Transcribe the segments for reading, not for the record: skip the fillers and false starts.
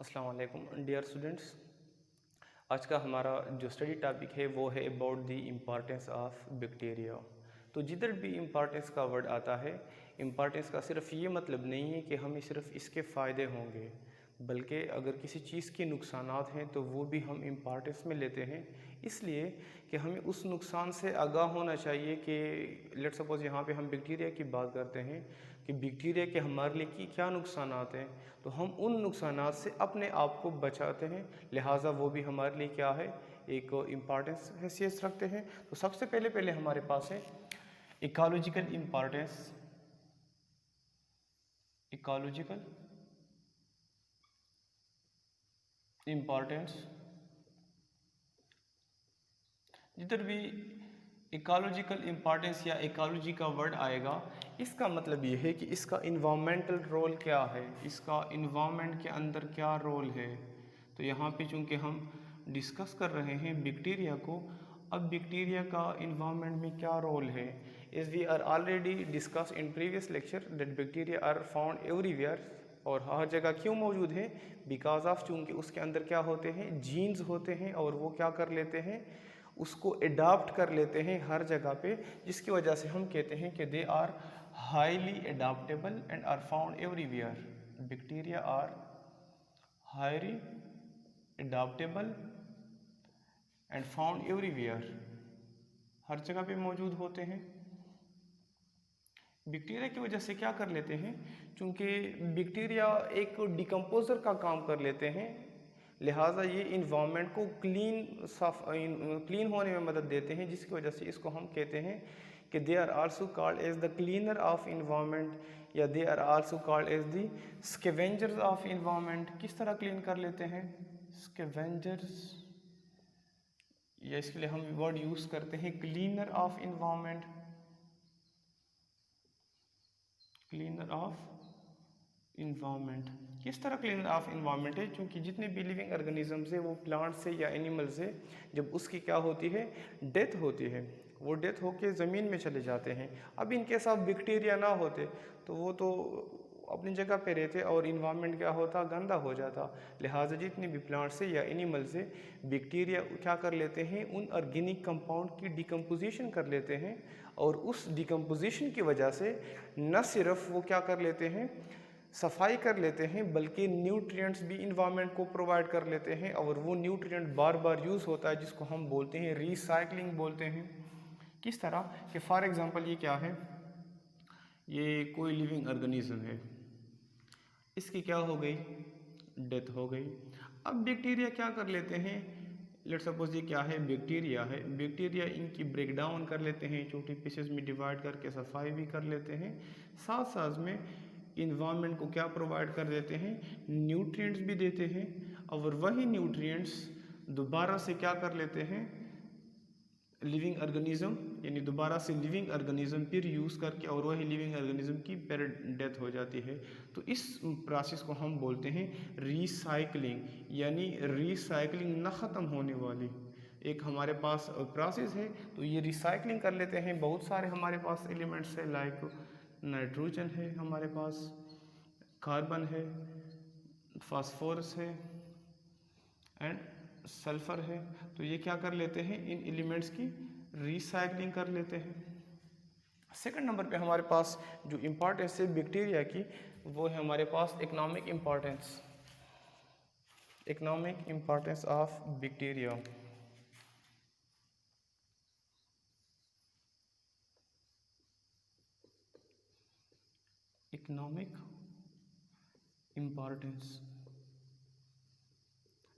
अस्सलाम वालेकुम dear students. आज का हमारा जो स्टडी टॉपिक है वो है about the importance of bacteria. तो जिधर भी इम्पॉर्टेंस का वर्ड आता है, इम्पॉर्टेंस का सिर्फ ये मतलब नहीं है कि हमें सिर्फ इसके फ़ायदे होंगे, बल्कि अगर किसी चीज़ के नुकसानात हैं तो वो भी हम इम्पॉर्टेंस में लेते हैं, इसलिए कि हमें उस नुकसान से आगाह होना चाहिए कि लेट सपोज़ यहाँ पे हम बैक्टीरिया की बात करते हैं कि बैक्टीरिया के हमारे लिए की क्या नुकसानात हैं, तो हम उन नुकसानात से अपने आप को बचाते हैं, लिहाजा वो भी हमारे लिए क्या है, एक इम्पॉर्टेंस हैसियत रखते हैं। तो सबसे पहले हमारे पास है इकोलॉजिकल इम्पॉर्टेंस। इकोलॉजिकल इम्पॉर्टेंस, जिधर भी इकोलॉजिकल इम्पॉर्टेंस या इकोलॉजी का वर्ड आएगा, इसका मतलब ये है कि इसका इन्वामेंटल रोल क्या है, इसका इन्वामेंट के अंदर क्या रोल है। तो यहाँ पे चूँकि हम डिस्कस कर रहे हैं बैक्टीरिया को, अब बैक्टीरिया का इन्वामेंट में क्या रोल है। As we are already discuss in previous lecture that bacteria are found everywhere, और हर जगह क्यों मौजूद है, बिकॉज ऑफ चूँकि उसके अंदर क्या होते हैं, जीन्स होते हैं, और वो क्या कर लेते हैं, उसको एडाप्ट कर लेते हैं हर जगह पे, जिसकी वजह से हम कहते हैं कि they are highly adaptable and are found everywhere. Bacteria are highly adaptable and found everywhere, हर जगह पे मौजूद होते हैं। बैक्टीरिया की वजह से क्या कर लेते हैं, चूँकि बैक्टीरिया एक डिकम्पोज़र का काम कर लेते हैं, लिहाजा ये इन्वामेंट को क्लीन होने में मदद देते हैं, जिसकी वजह से इसको हम कहते हैं कि they are also called as the cleaner of environment, या they are also called as the scavengers of environment. किस तरह क्लीन कर लेते हैं, स्कैवेंजर्स, या इसके लिए हम वर्ड यूज़ करते हैं cleaner of environment. Cleaner of environment, किस तरह क्लीनर ऑफ इन्वामेंट है, क्योंकि जितने भी लिविंग ऑर्गेनिजम्स है वो प्लांट से या एनिमल से जब उसकी क्या होती है, डेथ होती है, वो डेथ होके ज़मीन में चले जाते हैं। अब इनके साथ बैक्टीरिया ना होते तो वो तो अपनी जगह पे रहते और इन्वामेंट क्या होता, गंदा हो जाता। लिहाजा जितने भी प्लांट से या एनिमल से बैक्टीरिया क्या कर लेते हैं, उन ऑर्गेनिक कंपाउंड की डिकम्पोजिशन कर लेते हैं, और उस डिकम्पोजिशन की वजह से न सिर्फ वो क्या कर लेते हैं, सफाई कर लेते हैं, बल्कि न्यूट्रिएंट्स भी इन्वायरमेंट को प्रोवाइड कर लेते हैं, और वो न्यूट्रिएंट बार बार यूज़ होता है, जिसको हम बोलते हैं रिसाइकलिंग बोलते हैं। किस तरह कि फॉर एग्ज़ाम्पल ये क्या है, ये कोई लिविंग ऑर्गेनिज्म है, इसकी क्या हो गई, डेथ हो गई। अब बैक्टीरिया क्या कर लेते हैं, लेट सपोज ये क्या है, बैक्टीरिया है, बैक्टीरिया इनकी ब्रेक डाउन कर लेते हैं, छोटी पीसेस में डिवाइड करके सफाई भी कर लेते हैं, साथ साथ में इन्वायरमेंट को क्या प्रोवाइड कर देते हैं, न्यूट्रिएंट्स भी देते हैं, और वही न्यूट्रिएंट्स दोबारा से क्या कर लेते हैं, लिविंग ऑर्गेनिज्म, यानी दोबारा से लिविंग ऑर्गेनिज्म फिर यूज़ करके, और वही लिविंग ऑर्गेनिज्म की फिर डेथ हो जाती है। तो इस प्रोसेस को हम बोलते हैं रिसाइकलिंग, यानी रिसाइकलिंग न ख़त्म होने वाली एक हमारे पास प्रोसेस है। तो ये रिसाइकलिंग कर लेते हैं, बहुत सारे हमारे पास एलिमेंट्स है, लाइक नाइट्रोजन है हमारे पास, कार्बन है, फास्फोरस है एंड सल्फ़र है। तो ये क्या कर लेते हैं, इन एलिमेंट्स की रिसाइकलिंग कर लेते हैं। सेकंड नंबर पे हमारे पास जो इम्पॉर्टेंस है बैक्टीरिया की, वो है हमारे पास economic importance. Economic importance of bacteria. Economic importance,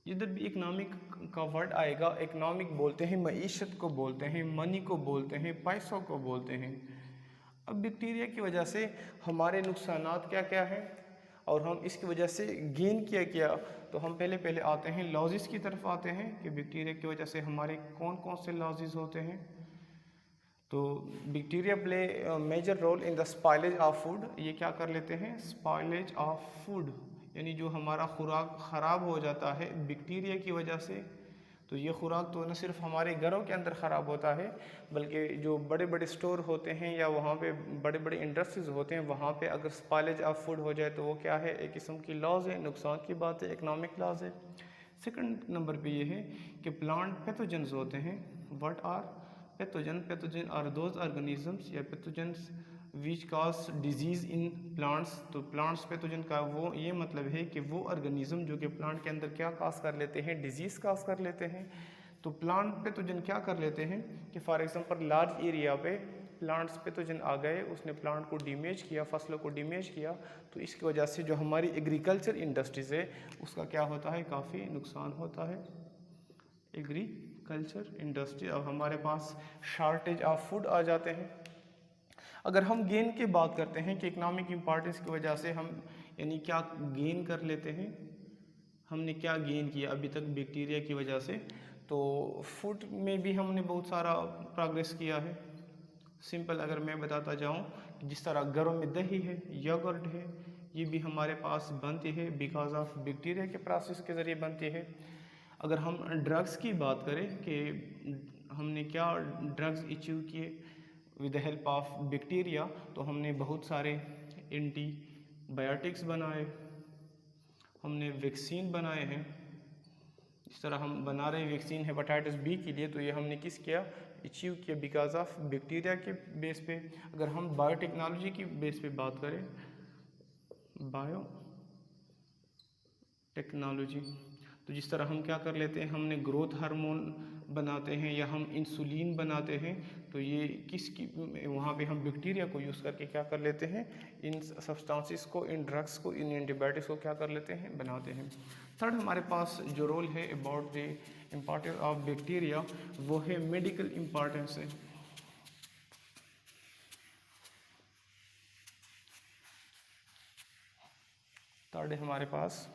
जिधर भी इकोनॉमिक का वर्ड आएगा, इकोनॉमिक बोलते हैं मईशत को बोलते हैं, मनी को बोलते हैं, पैसों को बोलते हैं। अब बैक्टीरिया की वजह से हमारे नुकसानात क्या क्या हैं, और हम इसकी वजह से गेन किया क्या। तो हम पहले आते हैं लॉसेस की तरफ आते हैं कि बैक्टीरिया की वजह से हमारे कौन कौन से लॉसेस होते हैं। तो bacteria play major role in the spoilage of food. ये क्या कर लेते हैं, स्पॉइलेज ऑफ फूड, यानी जो हमारा खुराक ख़राब हो जाता है बैक्टीरिया की वजह से, तो ये खुराक तो न सिर्फ हमारे घरों के अंदर ख़राब होता है, बल्कि जो बड़े बड़े स्टोर होते हैं या वहाँ पे बड़े बड़े इंडस्ट्रीज़ होते हैं, वहाँ पे अगर स्पॉइलेज ऑफ फूड हो जाए तो वो क्या है, एक किस्म की लॉज है, नुकसान की बात है, इकनॉमिक लॉज है। सेकंड नंबर पे ये है कि प्लांट पैथोजेंस होते हैं। What are pathogen? Pathogen are those organisms या pathogens which cause disease in plants. तो प्लांट्स पैथोजन का वो ये मतलब है कि वो ऑर्गेनिज्म जो कि प्लांट के अंदर क्या काज कर लेते हैं, डिजीज़ काज कर लेते हैं। तो प्लांट पैथोजन क्या कर लेते हैं कि फॉर एग्जांपल लार्ज एरिया पे प्लांट्स पैथोजन आ गए, उसने प्लांट को डैमेज किया, फसलों को डैमेज किया, तो इसकी वजह से जो हमारी एग्रीकल्चर इंडस्ट्रीज़ है उसका क्या होता है, काफ़ी नुकसान होता है। एग्रीकल्चर इंडस्ट्री, अब हमारे पास शॉर्टेज ऑफ फूड आ जाते हैं। अगर हम गेन की बात करते हैं कि इकनॉमिक इम्पोर्टेंस की वजह से हम यानी क्या गेन कर लेते हैं, हमने क्या गेन किया अभी तक बैक्टीरिया की वजह से, तो फूड में भी हमने बहुत सारा प्रोग्रेस किया है। सिंपल अगर मैं बताता जाऊं, जिस तरह घरों में दही है, योगर्ट है, ये भी हमारे पास बनती है बिकॉज ऑफ बैक्टीरिया के प्रोसेस के ज़रिए बनती है। अगर हम ड्रग्स की बात करें कि हमने क्या ड्रग्स अचीव किए with the help of bacteria, तो हमने बहुत सारे एंटीबायोटिक्स बनाए, हमने वैक्सीन बनाए हैं। इस तरह हम बना रहे वैक्सीन हेपेटाइटिस बी के लिए, तो ये हमने किस किया, अचीव किया बिकॉज ऑफ बैक्टीरिया के बेस पे। अगर हम बायोटेक्नोलॉजी की बेस पे बात करें, बायो टेक्नोलॉजी, तो जिस तरह हम क्या कर लेते हैं, हमने ग्रोथ हार्मोन बनाते हैं या हम इंसुलिन बनाते हैं, तो ये किसकी, वहाँ पे हम बैक्टीरिया को यूज़ करके क्या कर लेते हैं, इन सब्सटेंसेस को, इन ड्रग्स को, इन एंटीबायोटिक्स को क्या कर लेते हैं, बनाते हैं। थर्ड हमारे पास जो रोल है about the importance of bacteria, वो है मेडिकल इम्पोर्टेंस है। थर्ड है हमारे पास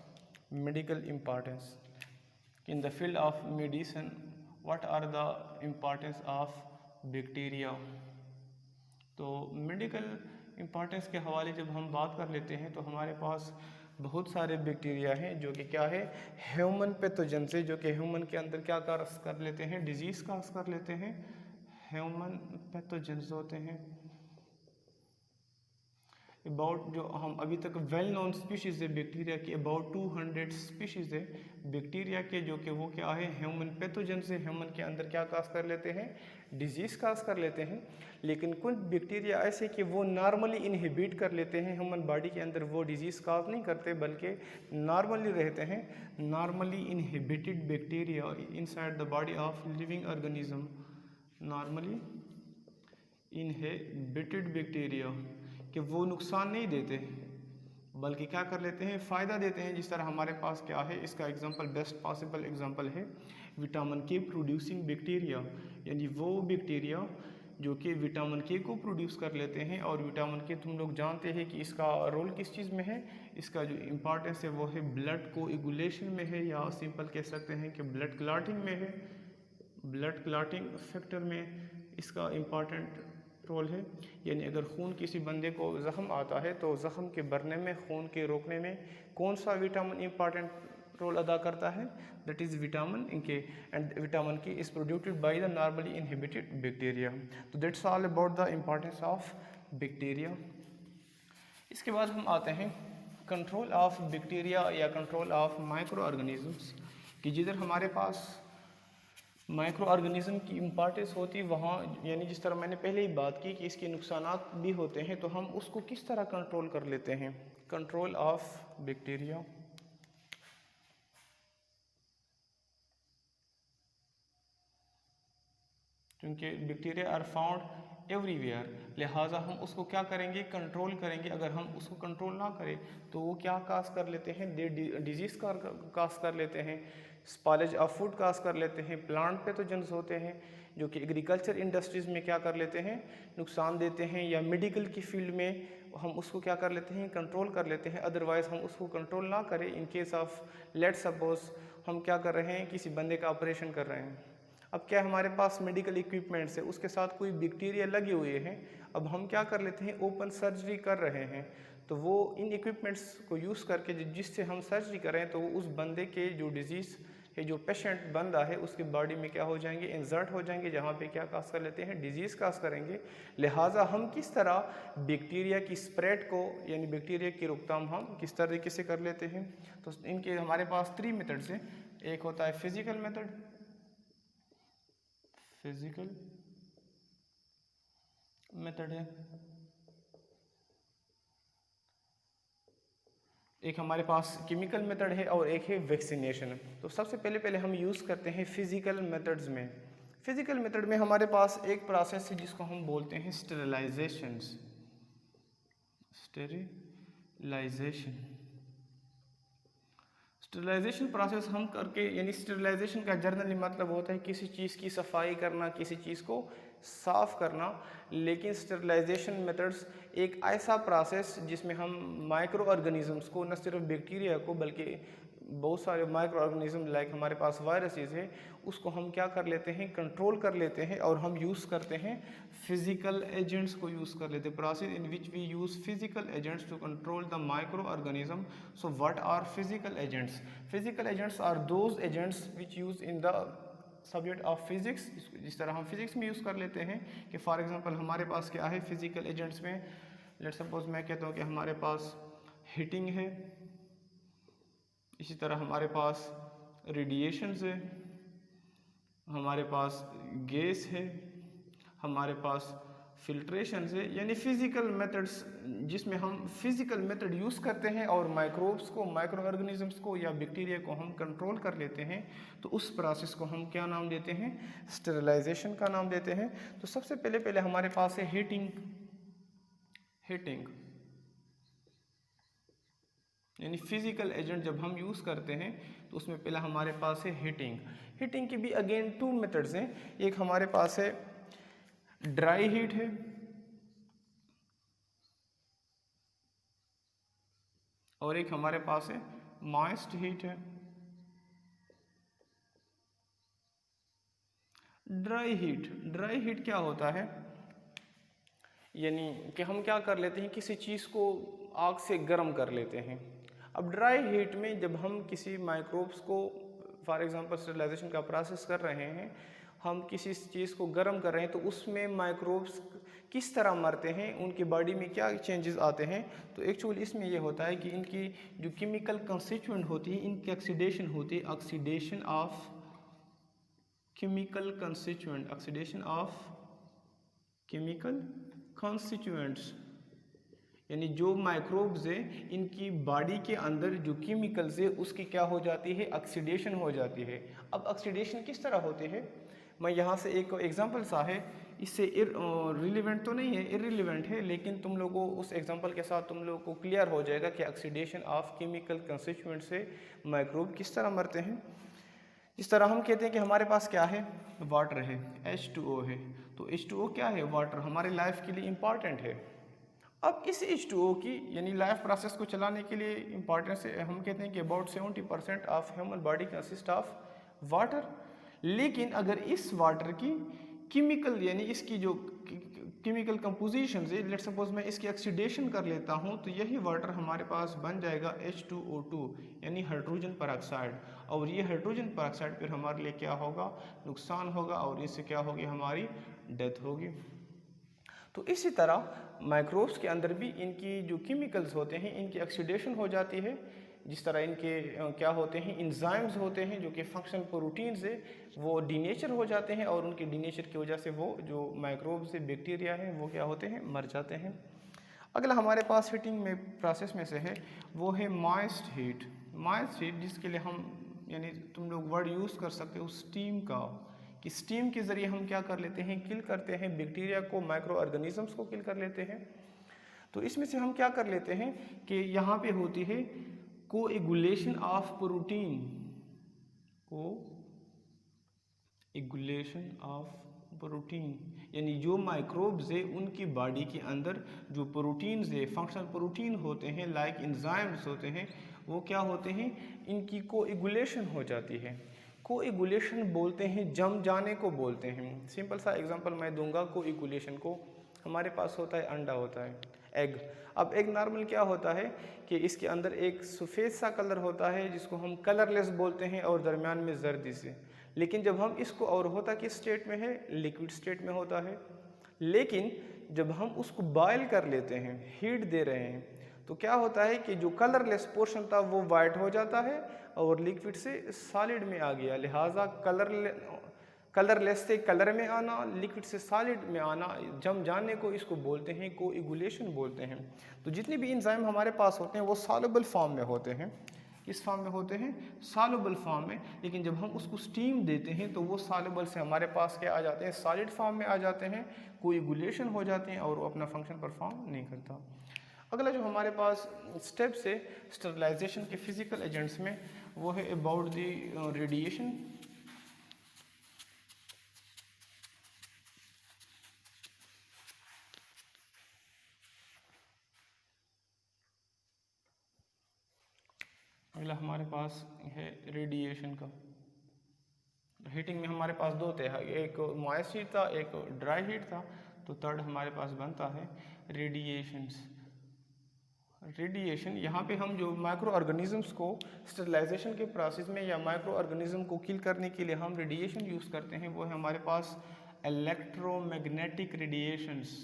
medical importance. In the field of medicine, what are the importance of bacteria? तो मेडिकल इम्पोर्टेंस के हवाले जब हम बात कर लेते हैं, तो हमारे पास बहुत सारे बैक्टीरिया हैं जो कि क्या है, ह्यूमन पैथोजन से, जो कि ह्यूमन के अंदर क्या कर लेते हैं, डिजीज़ काज कर लेते हैं, ह्यूमन पैथोजेंस होते हैं। अबाउट जो हम अभी तक वेल नोन स्पीशीज़ है बैक्टीरिया की, अबाउट 200 स्पीशीज़ है बैक्टीरिया के, जो कि वो क्या है, ह्यूमन पैथोजन से ह्यूमन के अंदर क्या काज कर लेते हैं, डिजीज़ काज कर लेते हैं। लेकिन कुछ बैक्टीरिया ऐसे कि वो नॉर्मली इनहिबिट कर लेते हैं ह्यूमन बॉडी के अंदर, वो डिजीज़ काज नहीं करते बल्कि नॉर्मली रहते हैं। Normally inhibited bacteria inside the body of living organism, normally inhibited bacteria, कि वो नुकसान नहीं देते बल्कि क्या कर लेते हैं, फ़ायदा देते हैं। जिस तरह हमारे पास क्या है, इसका एग्जांपल, बेस्ट पॉसिबल एग्जांपल है विटामिन के प्रोड्यूसिंग बैक्टीरिया, यानी वो बैक्टीरिया जो कि विटामिन के को प्रोड्यूस कर लेते हैं। और विटामिन के तुम लोग जानते हैं कि इसका रोल किस चीज़ में है, इसका जो इम्पॉर्टेंस है वो है ब्लड को एगुलेशन में है, या सिंपल कह सकते हैं कि ब्लड क्लॉटिंग में है, ब्लड क्लॉटिंग फैक्टर में इसका इम्पॉर्टेंट रोल है। यानी अगर खून किसी बंदे को ज़ख़म आता है, तो ज़ख़म के भरने में, खून के रोकने में कौन सा विटामिन इम्पॉर्टेंट रोल अदा करता है, that is vitamin K. And vitamin K is produced by the normally inhibited bacteria. तो that's all about the importance of bacteria. इसके बाद हम आते हैं कंट्रोल ऑफ बैक्टीरिया या कंट्रोल ऑफ माइक्रो ऑर्गेनिजम्स, कि जिधर हमारे पास माइक्रो ऑर्गेनिज्म की इम्पॉर्टेंस होती है वहाँ, यानी जिस तरह मैंने पहले ही बात की कि इसके नुकसानात भी होते हैं, तो हम उसको किस तरह कंट्रोल कर लेते हैं, कंट्रोल ऑफ बैक्टीरिया। क्योंकि बैक्टीरिया आर फाउंड एवरीवेयर, लिहाजा हम उसको क्या करेंगे, कंट्रोल करेंगे। अगर हम उसको कंट्रोल ना करें तो वो क्या काज कर लेते हैं, डिजीज़ काज कर लेते हैं, स्पॉइलेज ऑफ फूड काज कर लेते हैं, प्लांट पैथोजेंस होते हैं जो कि एग्रीकल्चर इंडस्ट्रीज़ में क्या कर लेते हैं, नुकसान देते हैं, या मेडिकल की फील्ड में हम उसको क्या कर लेते हैं, कंट्रोल कर लेते हैं। अदरवाइज़ हम उसको कंट्रोल ना करें, in case of let suppose हम क्या कर रहे हैं, किसी बंदे का ऑपरेशन कर रहे हैं, अब क्या हमारे पास मेडिकल इक्विपमेंट्स है, उसके साथ कोई बैक्टीरिया लगे हुए हैं, अब हम क्या कर लेते हैं, ओपन सर्जरी कर रहे हैं, तो वो इन इक्विपमेंट्स को यूज़ करके जिससे हम सर्जरी करें, तो उस बंदे के जो डिजीज़ ये जो पेशेंट बंदा है उसकी बॉडी में क्या हो जाएंगे, इंसर्ट हो जाएंगे, जहाँ पे क्या काज कर लेते हैं, डिजीज़ काज करेंगे। लिहाजा हम किस तरह बैक्टीरिया की स्प्रेड को यानी बैक्टीरिया की रोकथाम हम किस तरीके से कर लेते हैं। तो इनके हमारे पास 3 मेथड्स हैं। एक होता है फिजिकल मेथड, फिजिकल मेथड है, एक हमारे पास केमिकल मेथड है और एक है वैक्सीनेशन। तो सबसे पहले हम यूज़ करते हैं फिजिकल मेथड्स में। फिजिकल मेथड में हमारे पास एक प्रोसेस है जिसको हम बोलते हैं स्टेरिलाइजेशन। स्टेरिलाइजेशन स्टेरिलाइजेशन प्रोसेस हम करके, यानी स्टेरिलाइजेशन का जनरली मतलब होता है किसी चीज़ की सफाई करना, किसी चीज़ को साफ़ करना। लेकिन स्टेरिलाइजेशन मेथड्स एक ऐसा प्रोसेस जिसमें हम माइक्रो ऑर्गेनिजम्स को, न सिर्फ बैक्टीरिया को बल्कि बहुत सारे माइक्रो ऑर्गेनिज्म लाइक हमारे पास वायरसेस है, उसको हम क्या कर लेते हैं, कंट्रोल कर लेते हैं और हम यूज़ करते हैं फिजिकल एजेंट्स को यूज़ कर लेते हैं। Process in which we use physical agents to control the microorganism. So what are physical agents? Physical agents are those agents which use in the subject of physics. जिस तरह हम physics में use कर लेते हैं कि for example हमारे पास क्या है फिजिकल एजेंट्स में, लेट्स सपोज मैं कहता हूँ कि हमारे पास हीटिंग है, इसी तरह हमारे पास रेडिएशंस है, हमारे पास गैस है, हमारे पास फिल्ट्रेशन है। यानी फिजिकल मेथड्स जिसमें हम फिजिकल मेथड यूज़ करते हैं और माइक्रोब्स को, माइक्रो ऑर्गेनिजम्स को या बैक्टीरिया को हम कंट्रोल कर लेते हैं, तो उस प्रोसेस को हम क्या नाम देते हैं, स्टेरिलाइजेशन का नाम देते हैं। तो सबसे पहले हमारे पास है हीटिंग। हीटिंग यानी फिजिकल एजेंट जब हम यूज़ करते हैं तो उसमें पहला हमारे पास है हीटिंग। हीटिंग की भी अगेन 2 मेथड्स हैं। एक हमारे पास है ड्राई हीट है और एक हमारे पास है मॉइस्ट हीट है। ड्राई हीट क्या होता है, यानी कि हम क्या कर लेते हैं, किसी चीज़ को आग से गर्म कर लेते हैं। अब ड्राई हीट में जब हम किसी माइक्रोब्स को, फॉर एग्जांपल स्टेरिलाइजेशन का प्रोसेस कर रहे हैं, हम किसी चीज़ को गर्म कर रहे हैं, तो उसमें माइक्रोब्स किस तरह मरते हैं, उनकी बॉडी में क्या चेंजेस आते हैं। तो एक्चुअली इसमें यह होता है कि इनकी जो केमिकल कंस्टिट्यूएंट होती है, इनकी ऑक्सीडेशन होती है, oxidation of chemical constituent, oxidation of chemical constituents. यानी जो माइक्रोब्स है इनकी बॉडी के अंदर जो केमिकल्स है उसकी क्या हो जाती है, ऑक्सीडेशन हो जाती है। अब ऑक्सीडेशन किस तरह होती है, मैं यहाँ से एक एग्जांपल सा है, इससे रिलेवेंट तो नहीं है, इररिलेवेंट है, लेकिन तुम लोगों को उस एग्जांपल के साथ तुम लोगों को क्लियर हो जाएगा कि ऑक्सीडेशन ऑफ केमिकल कंस्टिट्यूएंट से माइक्रोब किस तरह मरते हैं। इस तरह हम कहते हैं कि हमारे पास क्या है, वाटर है, H2O है। तो H2O क्या है, वाटर हमारे लाइफ के लिए इम्पॉर्टेंट है। अब इस H2O की यानी लाइफ प्रोसेस को चलाने के लिए इम्पॉर्टेंस हम कहते हैं कि about 70% of human body consist of water. लेकिन अगर इस वाटर की केमिकल यानी इसकी जो केमिकल कंपोजिशन है, लेट्स सपोज मैं इसकी ऑक्सीडेशन कर लेता हूँ, तो यही वाटर हमारे पास बन जाएगा H2O2 यानी हाइड्रोजन परऑक्साइड। और ये हाइड्रोजन परऑक्साइड फिर हमारे लिए क्या होगा, नुकसान होगा और इससे क्या होगी, हमारी डेथ होगी। तो इसी तरह माइक्रोब्स के अंदर भी इनकी जो केमिकल्स होते हैं इनकी ऑक्सीडेशन हो जाती है। जिस तरह इनके क्या होते हैं, इंजाइम्स होते हैं जो कि फंक्शनल प्रोटीन्स है, वो डीनेचर हो जाते हैं और उनके डीनेचर की वजह से वो जो माइक्रोब्स से बैक्टीरिया हैं वो क्या होते हैं, मर जाते हैं। अगला हमारे पास हीटिंग में प्रोसेस में से है वो है मॉइस्ट हीट। मॉइस्ट हीट जिसके लिए हम यानी तुम लोग वर्ड यूज़ कर सकते हो स्टीम का, कि स्टीम के ज़रिए हम क्या कर लेते हैं, किल करते हैं बैक्टीरिया को, माइक्रो ऑर्गेनिजम्स को किल कर लेते हैं। तो इसमें से हम क्या कर लेते हैं कि यहाँ पे होती है coagulation of protein, coagulation of protein, यानी जो माइक्रोब्स है उनकी बॉडी के अंदर जो प्रोटीन्स है, फंक्शनल प्रोटीन होते हैं लाइक एंजाइम्स होते हैं, वो क्या होते हैं, इनकी कोएगुलेशन हो जाती है। कोएगुलेशन बोलते हैं, जम जाने को बोलते हैं। सिंपल सा एग्जांपल मैं दूंगा कोएगुलेशन को। हमारे पास होता है अंडा होता है, एग। अब एग नॉर्मल क्या होता है कि इसके अंदर एक सफ़ेद सा कलर होता है जिसको हम कलरलेस बोलते हैं और दरमियान में जर्दी से। लेकिन जब हम इसको, और होता किस स्टेट में है, लिक्विड स्टेट में होता है। लेकिन जब हम उसको बॉयल कर लेते हैं, हीट दे रहे हैं, तो क्या होता है कि जो कलरलेस पोर्शन था वो वाइट हो जाता है और लिक्विड से सॉलिड में आ गया। लिहाजा कलरलेस से कलर में आना, लिक्विड से सॉलिड में आना, जम जाने को इसको बोलते हैं कोएगुलेशन बोलते हैं। तो जितने भी एंजाइम हमारे पास होते हैं वो सॉल्युबल फॉर्म में होते हैं। किस फॉर्म में होते हैं? सॉल्युबल फॉर्म में। लेकिन जब हम उसको स्टीम देते हैं तो वो सॉल्युबल से हमारे पास क्या आ जाते हैं, सॉलिड फॉर्म में आ जाते हैं, कोएगुलेशन हो जाते हैं और वो अपना फंक्शन परफॉर्म नहीं करता। अगला जो हमारे पास स्टेप्स है स्टरलाइजेशन के फिजिकल एजेंट्स में, वो है अबाउट द रेडिएशन। अगला हमारे पास है रेडिएशन का। हीटिंग में हमारे पास दो थे, एक मॉइस्ट हीट था, एक ड्राई हीट था। तो थर्ड हमारे पास बनता है रेडिएशंस। रेडिएशन, यहाँ पे हम जो माइक्रो ऑर्गेनिजम्स को स्टरलाइजेशन के प्रोसेस में या माइक्रो ऑर्गेनिज्म को किल करने के लिए हम रेडिएशन यूज़ करते हैं, वो है हमारे पास इलेक्ट्रोमैग्नेटिक रेडिएशंस।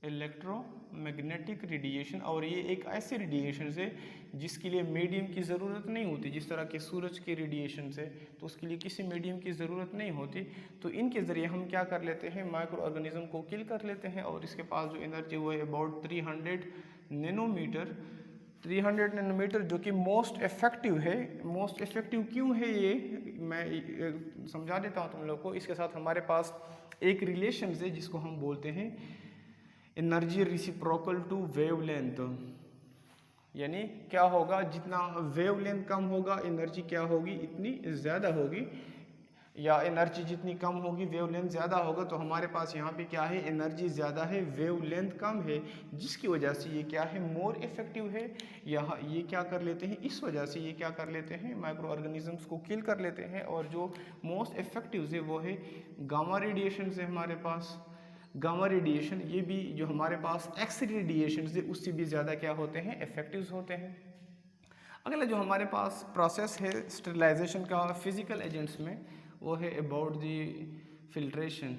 इलेक्ट्रोमैग्नेटिक रेडिएशन, और ये एक ऐसे रेडिएशन है जिसके लिए मीडियम की ज़रूरत नहीं होती। जिस तरह के सूरज के रेडिएशन से, तो उसके लिए किसी मीडियम की ज़रूरत नहीं होती। तो इनके ज़रिए हम क्या कर लेते हैं, माइक्रो ऑर्गेनिज्म को किल कर लेते हैं। और इसके पास जो एनर्जी वो है अबाउट 300 नैनोमीटर। 300 नैनोमीटर जो कि मोस्ट इफेक्टिव है। मोस्ट इफेक्टिव क्यों है ये मैं समझा देता हूँ तुम लोग को। इसके साथ हमारे पास एक रिलेशन है जिसको हम बोलते हैं एनर्जी रिसिप्रोकल टू वेवलेंथ। यानी क्या होगा, जितना वेवलेंथ कम होगा एनर्जी क्या होगी, इतनी ज़्यादा होगी, या एनर्जी जितनी कम होगी वेवलेंथ ज़्यादा होगा। तो हमारे पास यहाँ पे क्या है, एनर्जी ज़्यादा है, वेवलेंथ कम है, जिसकी वजह से ये क्या है, मोर इफेक्टिव है। यहाँ ये क्या कर लेते हैं, इस वजह से ये क्या कर लेते हैं, माइक्रो ऑर्गेनिजम्स को किल कर लेते हैं। और जो मोस्ट इफेक्टिव है वो है गामा रेडिएशन से हमारे पास। गामा रेडिएशन, ये भी जो हमारे पास एक्स रेडिएशन है उससे भी ज़्यादा क्या होते हैं, इफेक्टिव होते हैं। अगला जो हमारे पास प्रोसेस है स्टरलाइजेशन का फिजिकल एजेंट्स में, वो है अबाउट द फिल्ट्रेशन।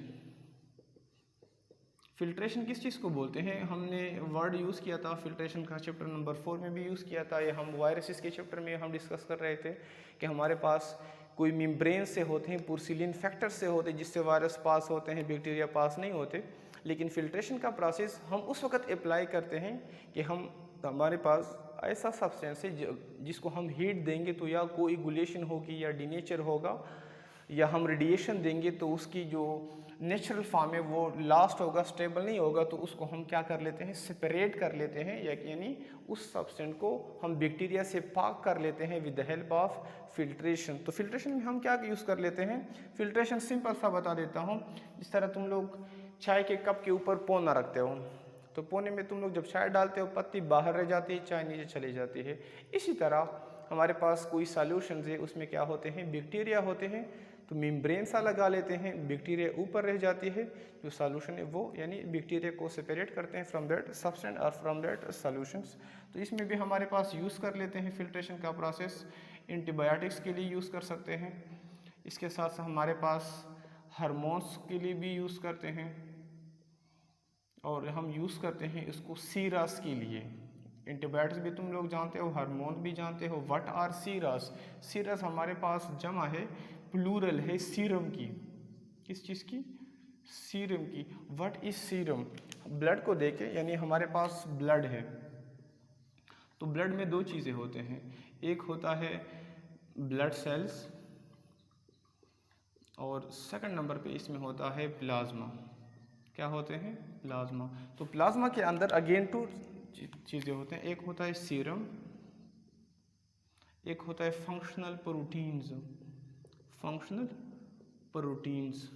फिल्ट्रेशन किस चीज़ को बोलते हैं, हमने वर्ड यूज़ किया था फिल्ट्रेशन का चैप्टर नंबर 4 में भी यूज़ किया था। या हम वायरसेस के चैप्टर में हम डिस्कस कर रहे थे कि हमारे पास कोई मेम्ब्रेन से होते हैं, पुर्सिलिन फैक्टर से होते हैं जिससे वायरस पास होते हैं, बैक्टीरिया पास नहीं होते। लेकिन फिल्ट्रेशन का प्रोसेस हम उस वक्त अप्लाई करते हैं कि हमारे पास ऐसा सब्सटेंस है जिसको हम हीट देंगे तो या कोएगुलेशन होगी या डीनेचर होगा, या हम रेडिएशन देंगे तो उसकी जो नेचुरल फॉर्म है वो लास्ट होगा, स्टेबल नहीं होगा। तो उसको हम क्या कर लेते हैं, सेपरेट कर लेते हैं, यानी उस सब्सटेंस को हम बैक्टीरिया से पाक कर लेते हैं with the help of filtration. तो फिल्ट्रेशन में हम क्या यूज़ कर लेते हैं, फिल्ट्रेशन सिंपल सा बता देता हूँ। जिस तरह तुम लोग चाय के कप के ऊपर पोना रखते हो, तो पोने में तुम लोग जब चाय डालते हो पत्ती बाहर रह जाती है, चाय नीचे चली जाती है। इसी तरह हमारे पास कोई सॉल्यूशन है, उसमें क्या होते हैं, बैक्टीरिया होते हैं। तो मेम्ब्रेन सा लगा लेते हैं, बैक्टीरिया ऊपर रह जाती है, जो सॉल्यूशन है वो, यानी बैक्टीरिया को सेपरेट करते हैं फ्रॉम दैट सब्सटेंस और फ्रॉम दैट सॉल्यूशंस। तो इसमें भी हमारे पास यूज़ कर लेते हैं फिल्ट्रेशन का प्रोसेस। एंटीबायोटिक्स के लिए यूज़ कर सकते हैं। इसके साथ साथ हमारे पास हार्मोन्स के लिए भी यूज़ करते हैं, और हम यूज़ करते हैं इसको सीरस के लिए। एंटीबायोटिक्स भी तुम लोग जानते हो, हार्मोन भी जानते हो। What are serous? सीरस हमारे पास जमा है, प्लूरल है सीरम की। किस चीज़ की? सीरम की। What is serum? ब्लड को देखे, यानी हमारे पास ब्लड है, तो ब्लड में दो चीज़ें होते हैं। एक होता है ब्लड सेल्स, और सेकंड नंबर पे इसमें होता है प्लाज्मा। क्या होते हैं? प्लाज्मा। तो प्लाज्मा के अंदर अगेन टू चीज़ें होते हैं। एक होता है सीरम, एक होता है फंक्शनल प्रोटीन्स। Functional proteins.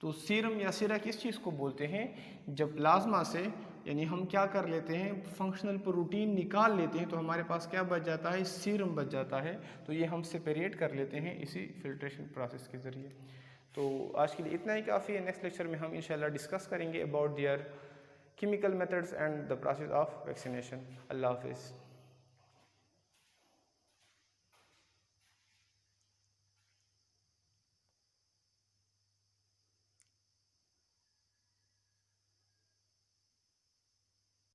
तो सीरम या सीरा किस चीज़ को बोलते हैं, जब प्लाज्मा से, यानी हम क्या कर लेते हैं, फंक्शनल प्रोटीन निकाल लेते हैं, तो हमारे पास क्या बच जाता है, सीरम बच जाता है। तो ये हम सेपरेट कर लेते हैं इसी फिल्ट्रेशन प्रोसेस के ज़रिए। तो आज के लिए इतना ही काफ़ी है। नेक्स्ट लेक्चर में हम इंशाल्लाह डिस्कस करेंगे about their chemical methods and the process of vaccination. Allah Hafiz.